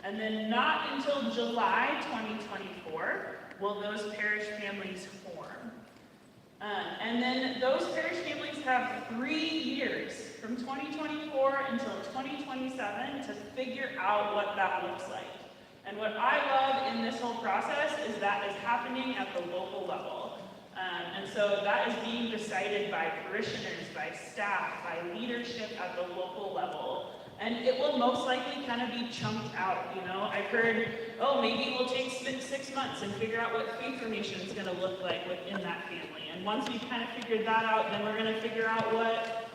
And then not until July 2024 will those parish families form. And then those parish families have 3 years, from 2024 until 2027, to figure out what that looks like. And what I love in this whole process is that is happening at the local level. And so that is being decided by parishioners, by staff, by leadership at the local level. And it will most likely kind of be chunked out, you know. I've heard, oh, maybe we'll take 6 months and figure out what faith formation is going to look like within that family. And once we've kind of figured that out, then we're going to figure out what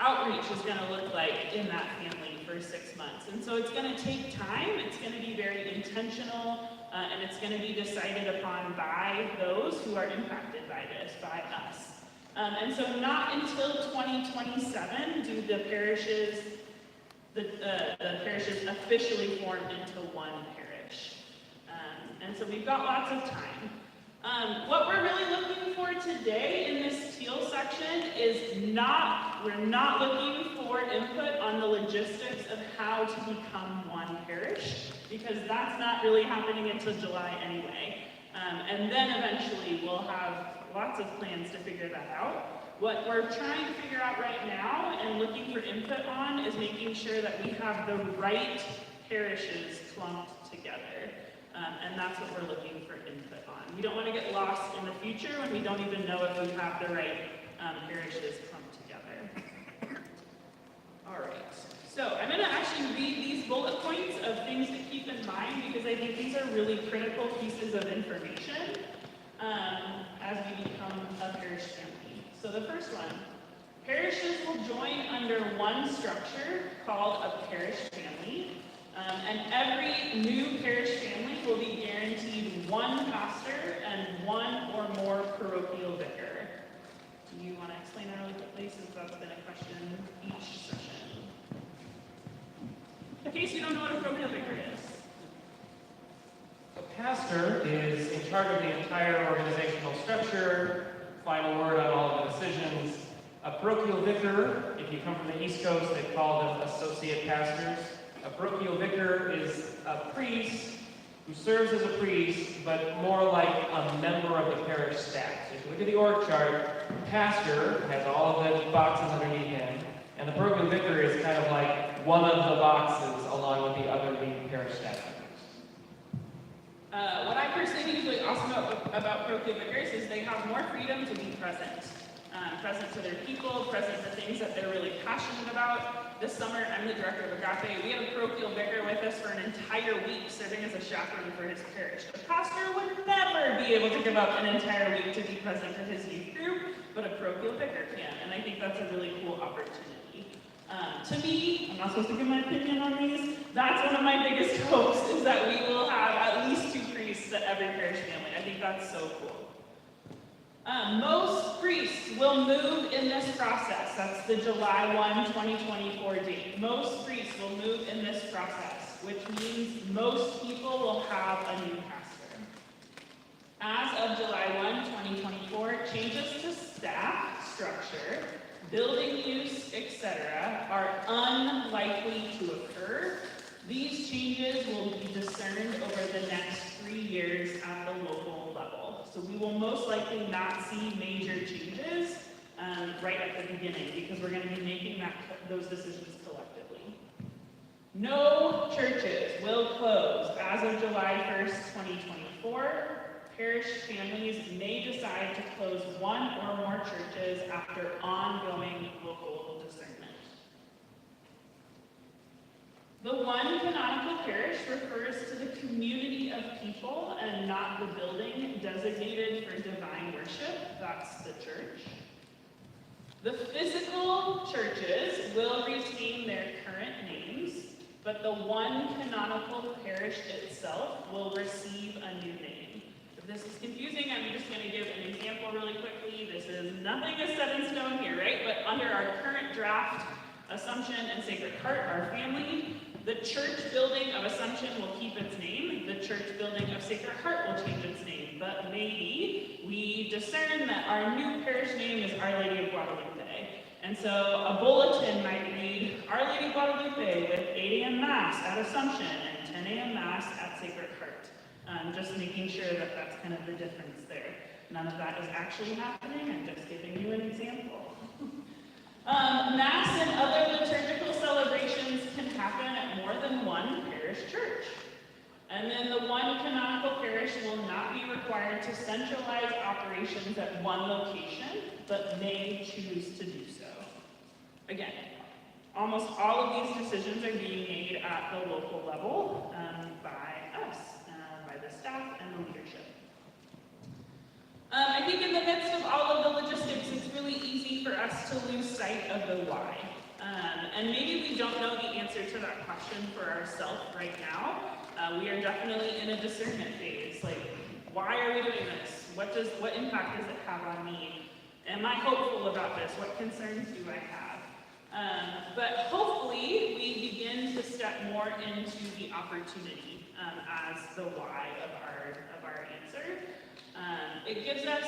outreach is going to look like in that family for 6 months. And so it's going to take time, it's going to be very intentional, and it's going to be decided upon by those who are impacted by this, by us. And so not until 2027 do the parishes officially formed into one parish. And so we've got lots of time. What we're really looking for today in this teal section is we're not looking for input on the logistics of how to become one parish, because that's not really happening until July anyway. And then eventually we'll have lots of plans to figure that out. What we're trying to figure out right now and looking for input on is making sure that we have the right parishes clumped together. And that's what we're looking for input on. We don't want to get lost in the future when we don't even know if we have the right parishes clumped together. All right, so I'm going to actually read these bullet points of things to keep in mind, because I think these are really critical pieces of information as we become a parish family. So the first one, parishes will join under one structure called a parish family, and every new parish family will be guaranteed one pastor and one or more parochial vicar. Do you want to explain that really quickly, since that's been a question each session? In case you don't know what a parochial vicar is. A pastor is in charge of the entire organizational structure, final word on all of the decisions. A parochial vicar, if you come from the East Coast, they call them associate pastors. A parochial vicar is a priest who serves as a priest, but more like a member of the parish staff. So if you look at the org chart, the pastor has all of the boxes underneath him, and the parochial vicar is kind of like one of the boxes along with the other lead parish staff members. What I personally think is really awesome about parochial vicars is they have more freedom to be present. Present to their people, present to things that they're really passionate about. This summer, I'm the director of Agape. We had a parochial vicar with us for an entire week, serving as a chaperone for his parish. The pastor would never be able to give up an entire week to be present to his youth group, but a parochial vicar can, and I think that's a really cool opportunity. To me, I'm not supposed to give my opinion on these, that's one of my biggest hopes, is that we will have at least 2 priests at every parish family. I think that's so cool. Most priests will move in this process. That's the July 1, 2024 date. Most priests will move in this process, which means most people will have a new pastor. As of July 1, 2024, changes to staff structure, building use, etc., are unlikely to occur. These changes will be discerned over the next 3 years at the local level. So we will most likely not see major changes right at the beginning, because we're going to be making those decisions collectively. No churches will close as of July 1st, 2024. Parish families may decide to close 1 or more churches after ongoing local discernment. The one canonical parish refers to the community of people and not the building designated for divine worship. That's the church. The physical churches will retain their current names, but the one canonical parish itself will receive a new name. If this is confusing, I'm just going to give an example really quickly. This is nothing is set in stone here, right? But under our current draft, Assumption and Sacred Heart, our family, the church building of Assumption will keep its name. The church building of Sacred Heart will change its name. But maybe we discern that our new parish name is Our Lady of Guadalupe. And so a bulletin might read, Our Lady of Guadalupe with 8 a.m. Mass at Assumption and 10 a.m. Mass at Sacred Heart. Just making sure that that's kind of the difference there. None of that is actually happening, I'm just giving you an example. Mass and other liturgical celebrations can happen at more than one parish church. And then the one canonical parish will not be required to centralize operations at one location, but may choose to do so. Again, almost all of these decisions are being made at the local level by us, by the staff and the leadership. I think in the midst of all of the logistics, it's really easy for us to lose sight of the why. And maybe we don't know the answer to that question for ourselves right now. We are definitely in a discernment phase. Like, why are we doing this? What impact does it have on me? Am I hopeful about this? What concerns do I have? But hopefully, we begin to step more into the opportunity as the why of our answer. It gives us,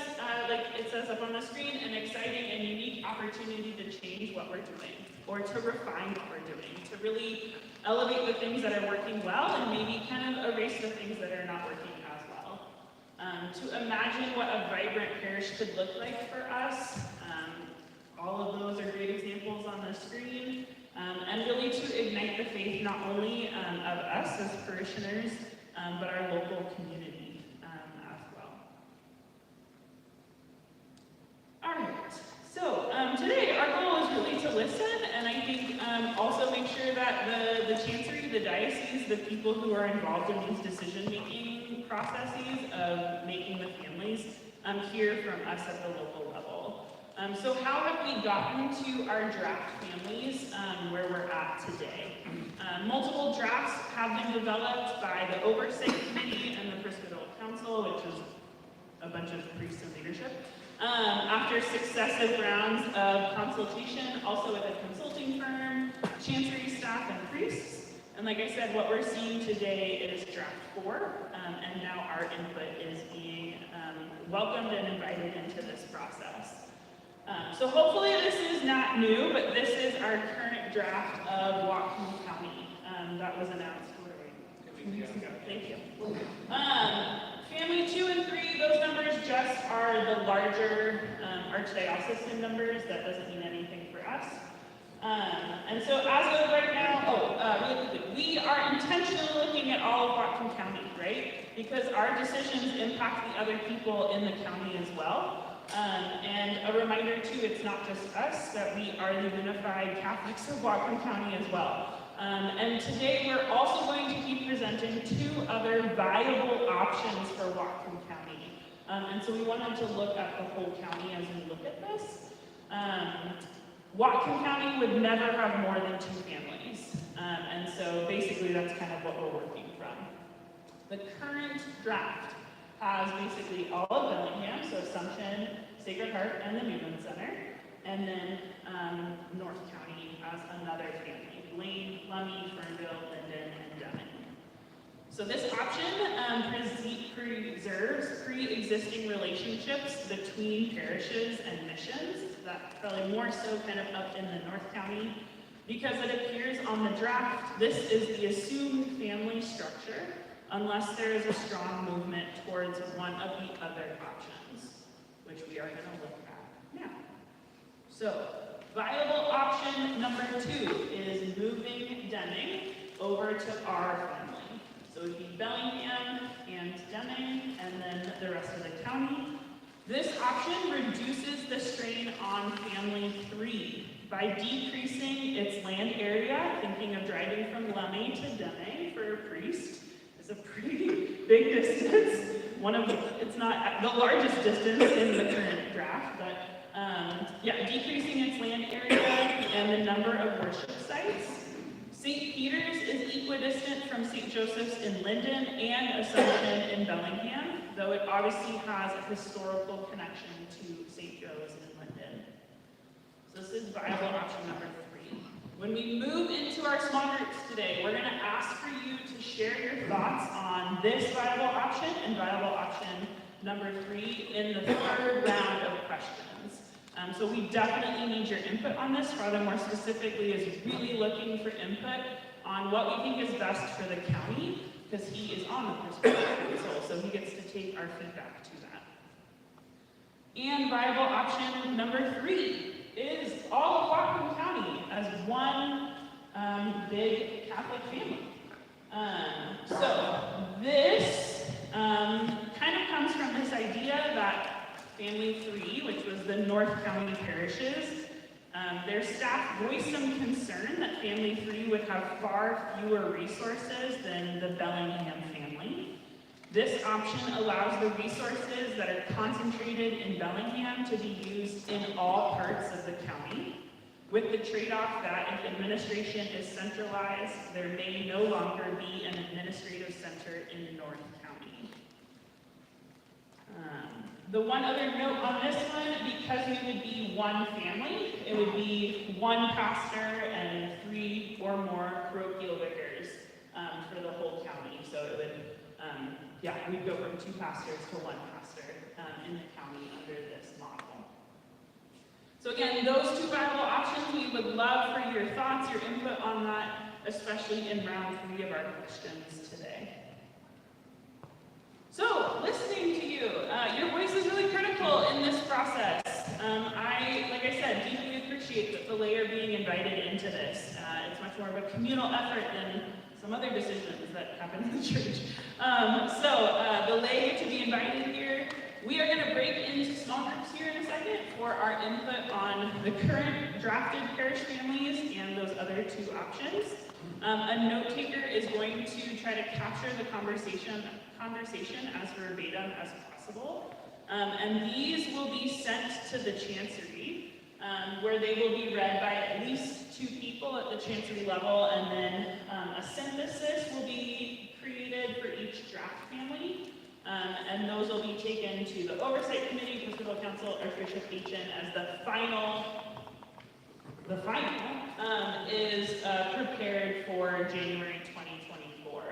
like it says up on the screen, an exciting and unique opportunity to change what we're doing, or to refine what we're doing, to really elevate the things that are working well and maybe kind of erase the things that are not working as well. To imagine what a vibrant parish could look like for us. All of those are great examples on the screen. And really to ignite the faith not only of us as parishioners, but our local community as well. All right, so today our goal is really to listen, and I think also make sure that the chancery, the diocese, the people who are involved in these decision-making processes of making the families hear from us at the local level. So how have we gotten to our draft families where we're at today? Multiple drafts have been developed by the Oversight Committee and the Presbyteral Council, which is a bunch of priests and leadership. After successive rounds of consultation, also with a consulting firm, chancery staff, and priests. And like I said, what we're seeing today is draft 4, and now our input is being welcomed and invited into this process. So hopefully this is not new, but this is our current draft of Whatcom County that was announced 2 weeks ago. Thank you. Family 2 and 3, those numbers just are the larger archdiocesan numbers. That doesn't mean anything for us. And so as of right now, really quickly, we are intentionally looking at all of Whatcom County, right? Because our decisions impact the other people in the county as well. And a reminder too, it's not just us, that we are the unified Catholics of Whatcom County as well. And today we're also going to be presenting 2 other viable options for Whatcom County. And so we wanted to look at the whole county as we look at this. Whatcom County would never have more than 2 families. And so basically that's kind of what we're working from. The current draft has basically all of Bellingham, so Assumption, Sacred Heart, and the Newman Center, and then North County as another family, Blaine, Lummi, Fernville, Linden, and Deming. So this option preserves pre-existing relationships between parishes and missions, that probably more so kind of up in the North County, because it appears on the draft, this is the assumed family structure, unless there is a strong movement towards one of the other options, which we are going to look at now. So, viable option number 2 is moving Deming over to our family. So it would be Bellingham and Deming, and then the rest of the county. This option reduces the strain on family 3 by decreasing its land area, thinking of driving from Lummi to Deming for a priest. It's a pretty big distance. It's not the largest distance in the current draft, but yeah, decreasing its land area and the number of worship sites. St. Peter's is equidistant from St. Joseph's in Linden and Assumption in Bellingham, though it obviously has a historical connection to St. Joe's in Linden. So this is viable option number 3. When we move into our small groups today, we're going to ask for you to share your thoughts on this viable option and viable option number 3 in the 3rd round of questions. So we definitely need your input on this. Rather more specifically, is really looking for input on what we think is best for the county, because he is on the Perspective Council, so he gets to take our feedback to that. And viable option number 3 is all of Whatcom County as one big Catholic family. So this kind of comes from this idea that Family 3, which was the North County parishes, their staff voiced some concern that Family 3 would have far fewer resources than the Bellingham family. This option allows the resources that are concentrated in Bellingham to be used in all parts of the county, with the trade-off that if administration is centralized, there may no longer be an administrative center in North County. The one other note on this one, because we would be one family, it would be one pastor and 3 or more parochial vicars for the whole county. So it would, we'd go from 2 pastors to 1 pastor in the county under this model. So again, those 2 viable options, we would love for your thoughts, your input on that, especially in round 3 of our questions today. So, listening to you, your voice is really critical in this process. Like I said, deeply appreciate the layer being invited into this. It's much more of a communal effort than some other decisions that happen in the church. The lay to be invited here. We are going to break into small groups here in a second for our input on the current drafted parish families and those other 2 options. A note taker is going to try to capture the conversation as verbatim as possible. And these will be sent to the Chancery, where they will be read by at least 2 people at the Chancery level, and then a synthesis will be created for each draft family. And those will be taken to the Oversight Committee, Episcopal Council, Archbishop Aitchen as the final is prepared for January 2024.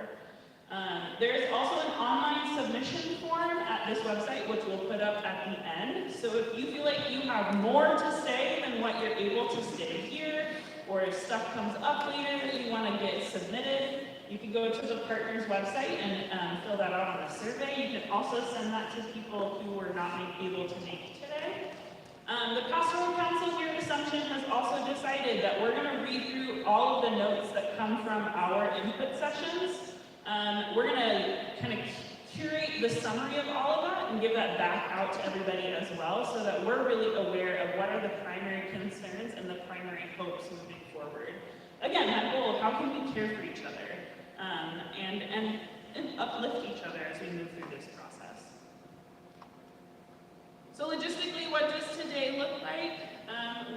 There is also an online submission form at this website, which we'll put up at the end. So if you feel like you have more to say than what you're able to say here, or if stuff comes up later that you want to get submitted, you can go to the partners website and fill that out on a survey. You can also send that to people who were not able to make it today. The Pastoral Council here at Assumption has also decided that we're going to read through all of the notes that come from our input sessions. We're going to kind of curate the summary of all of that and give that back out to everybody as well, so that we're really aware of what are the primary concerns and the primary hopes moving forward. Again, that goal of how can we care for each other and uplift each other as we move through this process. So logistically, what does today look like?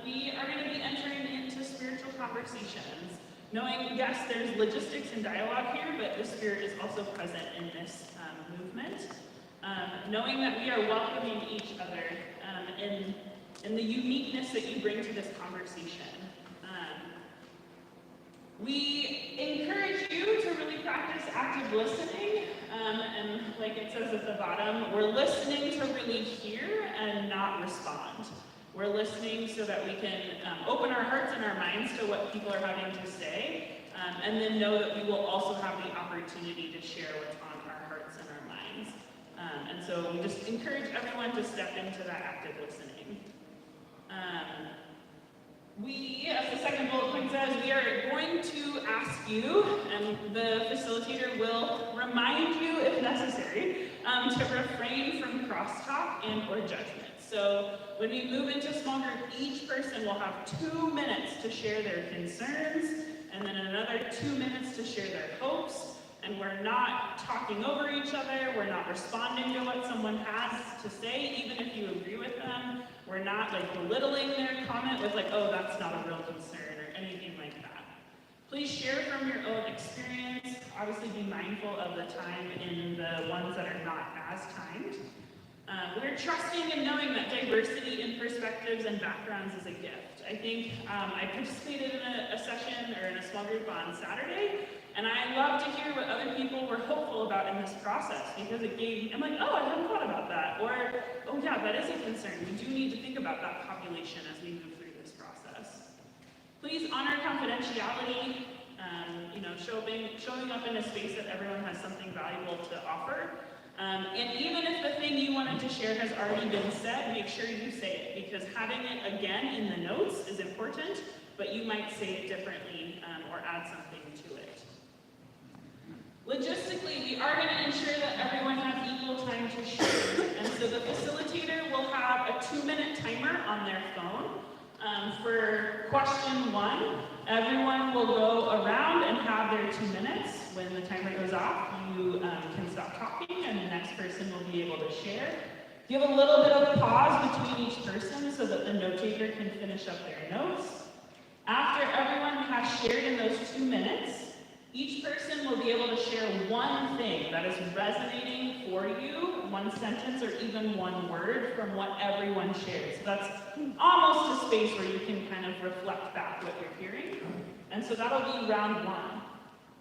We are going to be entering into spiritual conversations, knowing, yes, there's logistics and dialogue here, but the Spirit is also present in this movement. Knowing that we are welcoming each other in the uniqueness that you bring to this conversation. We encourage you to really practice active listening, and like it says at the bottom, we're listening to really hear and not respond. We're listening so that we can open our hearts and our minds to what people are having to say, and then know that we will also have the opportunity to share what's on our hearts and our minds. And so we just encourage everyone to step into that active listening. We, as the second bullet point says, we are going to ask you, and the facilitator will remind you if necessary, to refrain from crosstalk and or judgment. So when we move into small group, each person will have 2 minutes to share their concerns, and then another 2 minutes to share their hopes. And we're not talking over each other, we're not responding to what someone has to say, even if you agree with them. We're not like belittling their comment with like, oh, that's not a real concern or anything like that. Please share from your own experience. Obviously be mindful of the time in the ones that are not as timed. We're trusting and knowing that diversity in perspectives and backgrounds is a gift. I think I participated in a session or in a small group on Saturday, and I love to hear what other people were hopeful about in this process, because it gave, I'm like, oh, I hadn't thought about that. Or, oh yeah, that is a concern. We do need to think about that population as we move through this process. Please honor confidentiality. Showing up in a space that everyone has something valuable to offer. And even if the thing you wanted to share has already been said, make sure you say it, because having it again in the notes is important, but you might say it differently or add something to it. Logistically, we are going to ensure that everyone has equal time to share, and so the facilitator will have a 2-minute timer on their phone. For question 1, everyone will go around and have their 2 minutes. When the timer goes off, you can stop talking and the next person will be able to share. Give a little bit of a pause between each person so that the note taker can finish up their notes. After everyone has shared in those 2 minutes, each person will be able to share one thing that is resonating for you, one sentence or even one word from what everyone shared. So that's almost a space where you can kind of reflect back what you're hearing. And so that'll be round 1.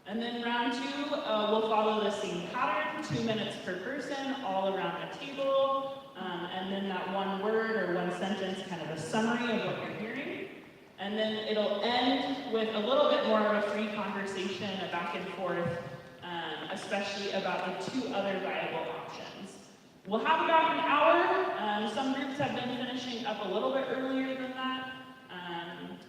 And then round 2 will follow the same pattern, 2 minutes per person, all around the table. And then that one word or one sentence, kind of a summary of what you're hearing. And then it'll end with a little bit more of a free conversation, a back and forth, especially about the 2 other viable options. We'll have about an hour. Some groups have been finishing up a little bit earlier than that.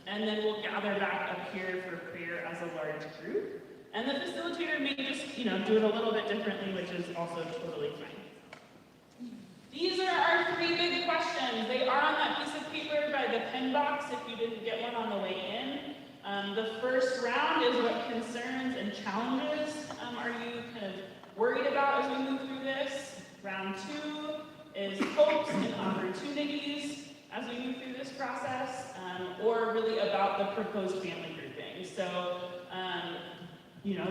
And then we'll gather back up here for prayer as a large group. And the facilitator may just, do it a little bit differently, which is also totally fine. These are our 3 big questions. They are on that piece of paper by the pen box if you didn't get one on the way in. The first round is what concerns and challenges are you kind of worried about as we move through this. Round 2 is hopes and opportunities as we move through this process, or really about the proposed family grouping. So,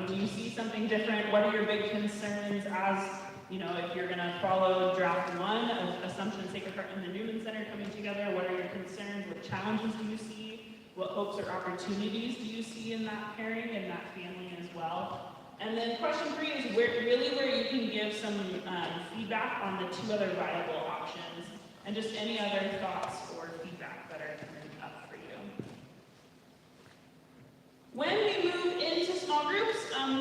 do you see something different? What are your big concerns as if you're going to follow draft 1 of Assumption Sacred Heart and the Newman Center coming together, what are your concerns? What challenges do you see? What hopes or opportunities do you see in that pairing and that family as well? And then question 3 is where you can give some feedback on the 2 other viable options and just any other thoughts or feedback that are coming up for you. When we move into small groups,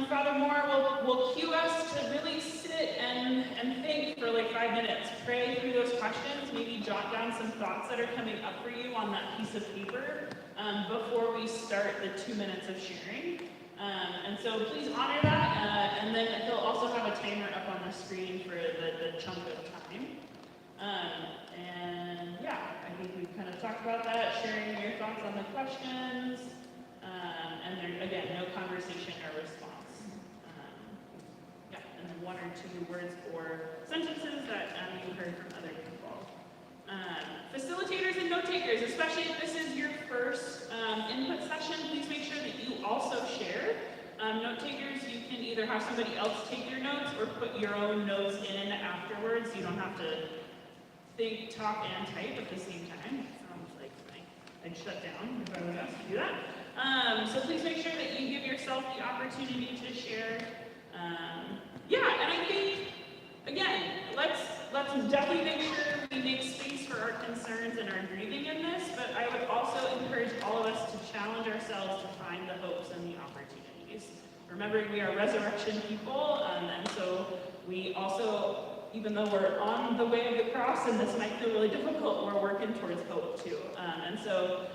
Father Moore will cue us to really sit and think for like 5 minutes. Pray through those questions, maybe jot down some thoughts that are coming up for you on that piece of paper before we start the 2 minutes of sharing. And so please honor that, and then he'll also have a timer up on the screen for the chunk of time. And yeah, I think we've kind of talked about that, sharing your thoughts on the questions. And there, again, no conversation or response. And then 1 or 2 words or sentences that you heard from other people. Facilitators and note takers, especially if this is your first input session, please make sure that you also share. Note takers, you can either have somebody else take your notes or put your own notes in afterwards. You don't have to think, talk, and type at the same time. It sounds like I'd shut down if I was asked to do that. So please make sure that you give yourself the opportunity to share. And I think, again, let's definitely make sure we make space for our concerns and our grieving in this, but I would also encourage all of us to challenge ourselves to find the hopes and the opportunities. Remembering we are resurrection people, and so we also, even though we're on the way of the cross, and this might feel really difficult, we're working towards hope too. And so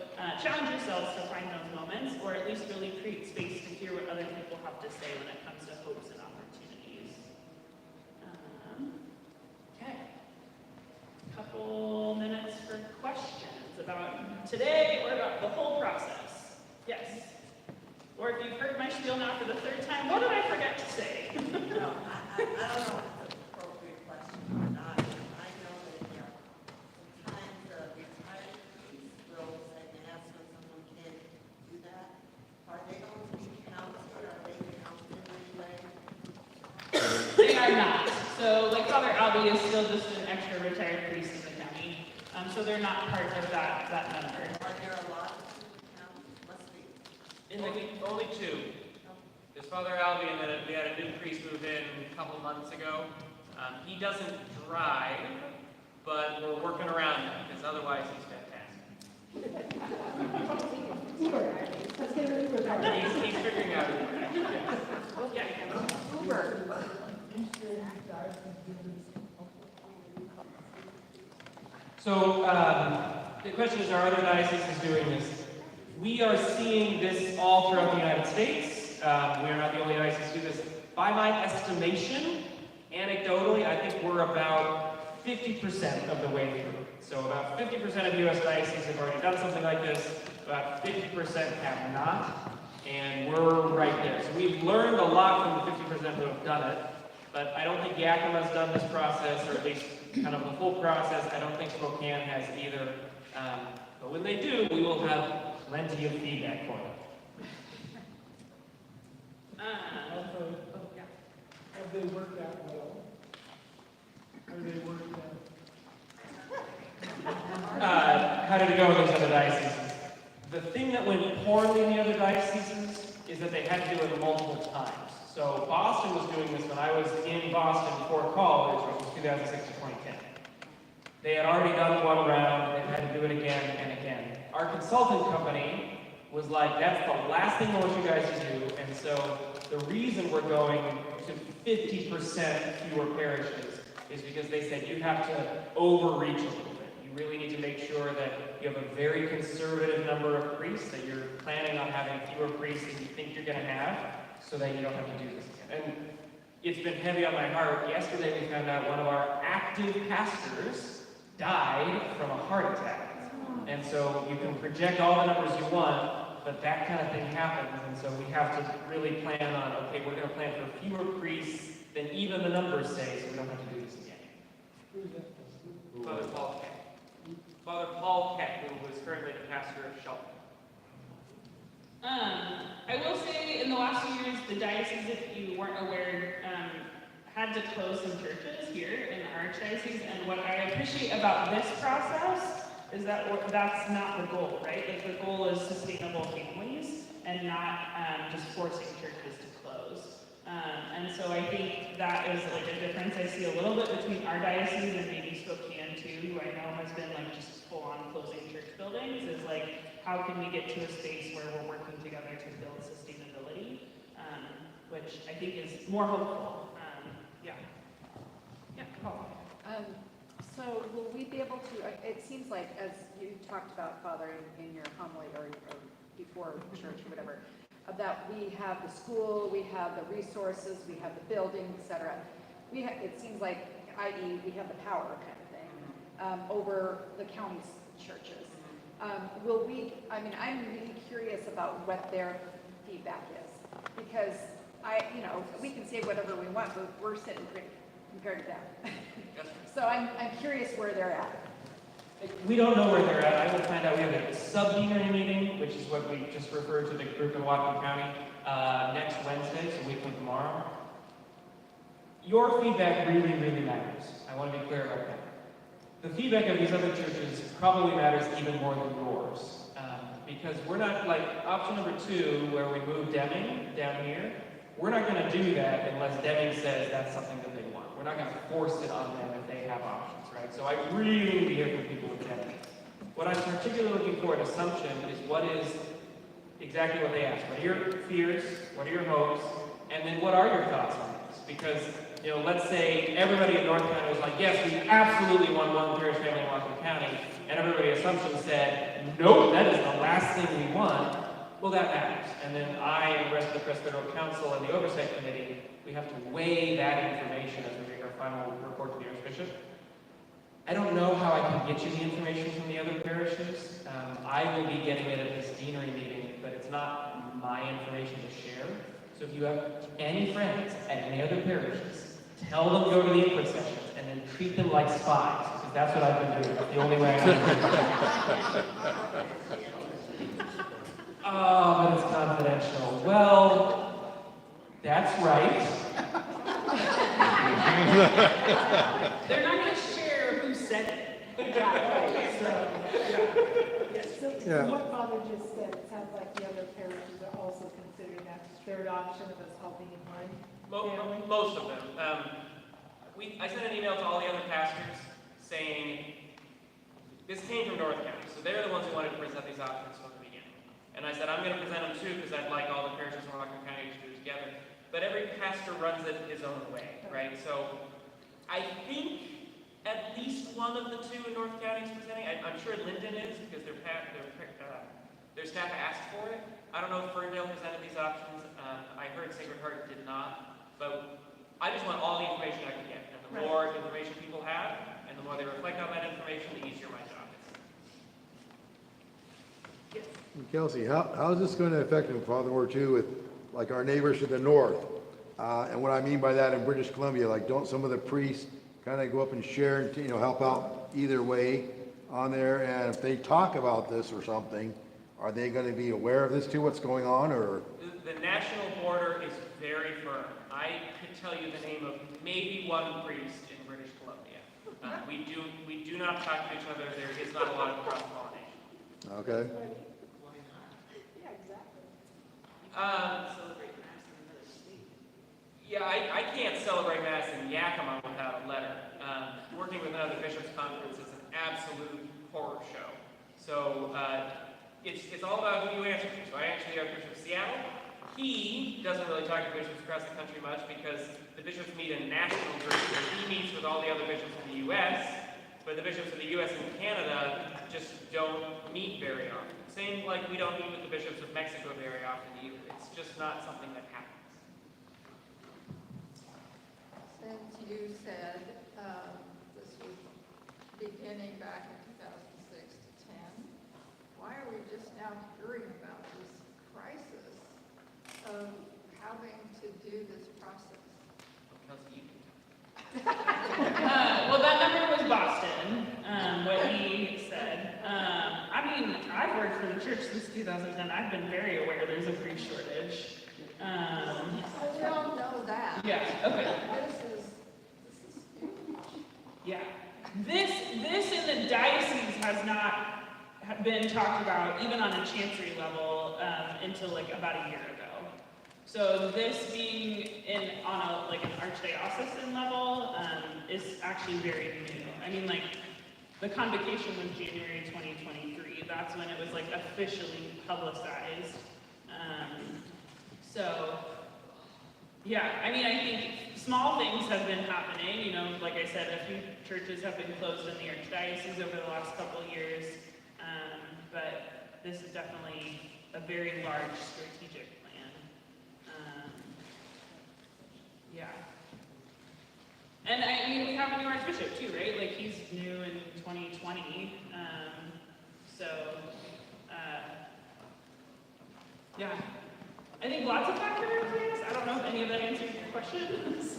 challenge yourselves to find those moments, or at least really create space to hear what other people have to say when it comes to hopes and opportunities. Okay. Couple minutes for questions about today or about the whole process. Yes. Or if you've heard my spiel now for the 3rd time, what did I forget to say? No, I don't know if it's an appropriate question or not. I know that sometimes the retired priest will say mass when someone can't do that. Are they going to be counted? Are they counted in any way? They are not. So, like Father Albie is still just an extra retired priest in the county. So they're not part of that number. Are there a lot of counties? Must be. Only 2. There's Father Albie, and then we had a new priest move in a couple months ago. He doesn't drive, but we're working around that, because otherwise he's fantastic. Uber. Let's get an Uber driver. He's figuring out. Uber. So, the question is, are other dioceses doing this? We are seeing this all throughout the United States. We are not the only diocese to do this. By my estimation, anecdotally, I think we're about 50% of the way through. So about 50% of U.S. dioceses have already done something like this. About 50% have not. And we're right there. So we've learned a lot from the 50% who have done it. But I don't think Yakima's done this process, or at least kind of the full process. I don't think Spokane has either. But when they do, we will have plenty of feedback for them. Have they worked out well? Are they working out? How did it go with those other dioceses? The thing that went poorly in the other dioceses is that they had to do it multiple times. So Boston was doing this when I was in Boston before college, which was 2006 to 2010. They had already done one round, they had to do it again and again. Our consultant company was like, that's the last thing I want you guys to do, and so the reason we're going to 50% fewer parishes is because they said you have to overreach a little bit. You really need to make sure that you have a very conservative number of priests, that you're planning on having fewer priests than you think you're going to have, so that you don't have to do this again. And it's been heavy on my heart. Yesterday we found out one of our active pastors died from a heart attack. And so you can project all the numbers you want, but that kind of thing happens, and so we have to really plan on, okay, we're going to plan for fewer priests than even the numbers say, so we don't have to do this again. Who's that? Father Paul Keck. Father Paul Keck, who was currently the pastor of Shelton. I will say, in the last few years, the diocese, if you weren't aware, had to close some churches here in our archdiocese, and what I appreciate about this process is that that's not the goal, right? Like, the goal is sustainable families and not just forcing churches to close. And so I think that is like a difference I see a little bit between our diocese and maybe Spokane too, who I know has been like just full on closing church buildings, is like, how can we get to a space where we're working together to build sustainability, which I think is more hopeful. Yeah, Paul. So will we be able to, it seems like, as you talked about, Father, in your homily or before church or whatever, that we have the school, we have the resources, we have the building, et cetera. It seems like, i.e., we have the power kind of thing over the county's churches. Will we, I mean, I'm really curious about what their feedback is, because we can say whatever we want, but we're sitting pretty compared to them. So I'm curious where they're at. We don't know where they're at. I will find out. We have a sub-deanery meeting, which is what we just referred to the group in Whatcom County, next Wednesday, so a week from tomorrow. Your feedback really, really matters. I want to be clear about that. The feedback of these other churches probably matters even more than yours, because we're not, like, option number 2, where we move Deming down here, we're not going to do that unless Deming says that's something that they want. We're not going to force it on them if they have options, right? So I really need to hear from people with Deming. What I'm particularly looking for in Assumption is what is exactly what they asked. What are your fears? What are your hopes? And then what are your thoughts on this? Because, let's say everybody in North County was like, yes, we absolutely want one parish family in Whatcom County, and everybody at Assumption said, nope, that is the last thing we want. Well, that matters. And then I and the rest of the Presbyterial Council and the Oversight Committee, we have to weigh that information as we make our final report to the Archbishop. I don't know how I can get you the information from the other parishes. I will be getting it at this deanery meeting, but it's not my information to share. So if you have any friends at any other parishes, tell them to go to the input sessions and then treat them like spies, because that's what I've been doing. That's the only way I can do it. Oh, but it's confidential. Well, that's right. They're not going to share who said it. So what Father just said, it sounds like the other parishes are also considering that third option of us helping in mind. Most of them. I sent an email to all the other pastors saying, this came from North County, so they're the ones who wanted to present these options from the beginning. And I said, I'm going to present them too, because I'd like all the parishes in Rockland County to do it together. But every pastor runs it his own way, right? So I think at least one of the two in North County is presenting. I'm sure Linden is, because their staff asked for it. I don't know if Ferndale presented these options. I heard Sacred Heart did not. But I just want all the information I can get. And the more information people have, and the more they reflect on that information, the easier my job is. Kelsey, how is this going to affect in Father Ward too with like our neighbors to the north? And what I mean by that in British Columbia, like don't some of the priests kind of go up and share and, help out either way on there? And if they talk about this or something, are they going to be aware of this too, what's going on, or? The national border is very firm. I could tell you the name of maybe one priest in British Columbia. We do not talk to each other. There is not a lot of cross-pollination. Okay. Yeah, exactly. Celebrate Mass in another state. Yeah, I can't celebrate Mass in Yakima without a letter. Working with another bishops' conference is an absolute horror show. So it's all about who you answer to. So I actually have Bishop Seattle. He doesn't really talk to bishops across the country much because the bishops meet in national groups where he meets with all the other bishops in the U.S., but the bishops of the U.S. and Canada just don't meet very often. Same like we don't meet with the bishops of Mexico very often either. It's just not something that happens. Since you said this was beginning back in 2006 to 10, why are we just now hearing about this crisis of having to do this process? Kelsey, you can tell. Well, that number was Boston, what he said. I mean, I've worked for the church since 2010. I've been very aware there's a priest shortage. We all know that. Yeah, okay. This is huge. Yeah. This in the diocese has not been talked about, even on a chancery level, until like about a year ago. So this being on an archdiocesan level is actually very new. I mean, like, the convocation was January 2023. That's when it was like officially publicized. So, yeah, I mean, I think small things have been happening. Like I said, a few churches have been closed in the archdiocese over the last couple of years. But this is definitely a very large strategic plan. Yeah. And I mean, we have a new archbishop too, right? Like, he's new in 2020. Yeah. I think lots of factors, yes. I don't know if any of that answers your questions.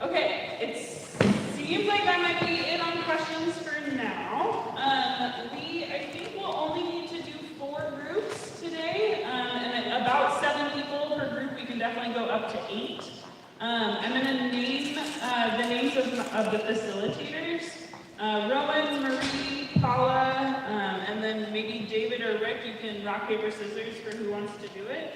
Okay, it seems like that might be it on questions for now. I think we'll only need to do 4 groups today, and at about 7 people per group. We can definitely go up to 8. I'm going to name the names of the facilitators. Rowan, Marie, Paula, and then maybe David or Rick, you can rock, paper, scissors for who wants to do it.